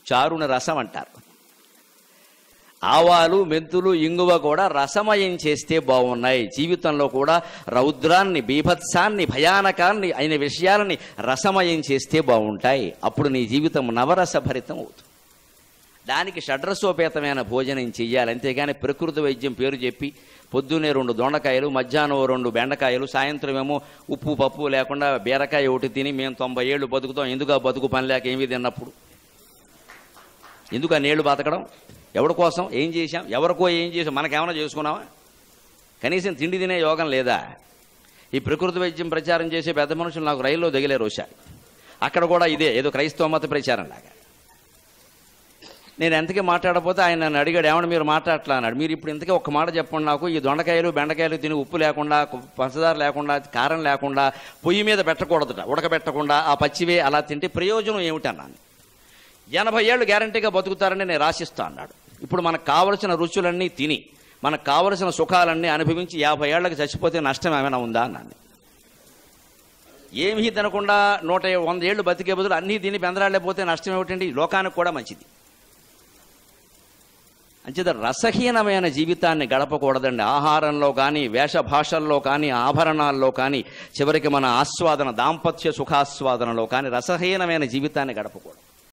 చారుని రసం అంటారు. ఆవాలు, మెంతులు, ఇంగువ కూడా రసమయం చేస్తే బాగున్నాయి. జీవితంలో కూడా రౌద్రాన్ని, బీభత్సాన్ని, భయానకాన్ని అయిన విషయాలని రసమయం చేస్తే బాగుంటాయి. అప్పుడు నీ జీవితం నవరసభరితం అవుతుంది. దానికి షడ్రసోపేతమైన భోజనం చెయ్యాలి. అంతేగాని ప్రకృతి వైద్యం పేరు చెప్పి పొద్దున్నే 2 దొండకాయలు, మధ్యాహ్నం 2 బెండకాయలు, సాయంత్రం ఏమో ఉప్పు పప్పు లేకుండా బీరకాయ ఒకటి తిని మేము 90 ఏళ్ళు బతుకుతాం. ఎందుకు ఆ బతుకు పని లేక ఏమీ తిన్నప్పుడు? ఎందుకు ఆ నేళ్ళు బతకడం? ఎవరి కోసం ఏం చేశాం? ఎవరికో ఏం చేసాం? మనకేమైనా చేసుకున్నావా? కనీసం తిండి తినే యోగం లేదా? ఈ ప్రకృతి వైద్యం ప్రచారం చేసే పెద్ద మనుషులు నాకు రైల్లో దిగలేరు వచ్చారు. అక్కడ కూడా ఇదే ఏదో క్రైస్తవ మత ప్రచారం లాగా. నేను ఎంతకీ మాట్లాడకపోతే ఆయన నన్ను అడిగాడు, ఏమన్నా మీరు మాట్లాడట్లా అన్నాడు. మీరు ఇప్పుడు ఇంతకీ ఒక్క మాట చెప్పండి నాకు, ఈ దొండకాయలు బెండకాయలు తిని ఉప్పు లేకుండా, పంచదార లేకుండా, కారం లేకుండా, పొయ్యి మీద పెట్టకూడదుట, ఉడకబెట్టకుండా ఆ పచ్చివే అలా తింటే ప్రయోజనం ఏమిటన్నాను. 80 ఏళ్ళు గ్యారంటీగా బతుకుతారని నేను రాసిస్తా అన్నాడు. ఇప్పుడు మనకు కావలసిన రుచులన్నీ తిని, మనకు కావలసిన సుఖాలన్నీ అనుభవించి 50 ఏళ్ళకి చచ్చిపోతే నష్టం ఏమైనా ఉందా అన్నాను. ఏమీ తినకుండా 100 ఏళ్ళు బతికే బదులు అన్నీ తిని బెందరాళ్ళపోతే నష్టం ఏమిటండి? లోకానికి కూడా మంచిది. అంచేత రసహీనమైన జీవితాన్ని గడపకూడదండి. ఆహారంలో కానీ, వేషభాషల్లో కానీ, ఆభరణాల్లో కానీ, చివరికి మన ఆస్వాదన, దాంపత్య సుఖాస్వాదనలో కానీ రసహీనమైన జీవితాన్ని గడపకూడదు.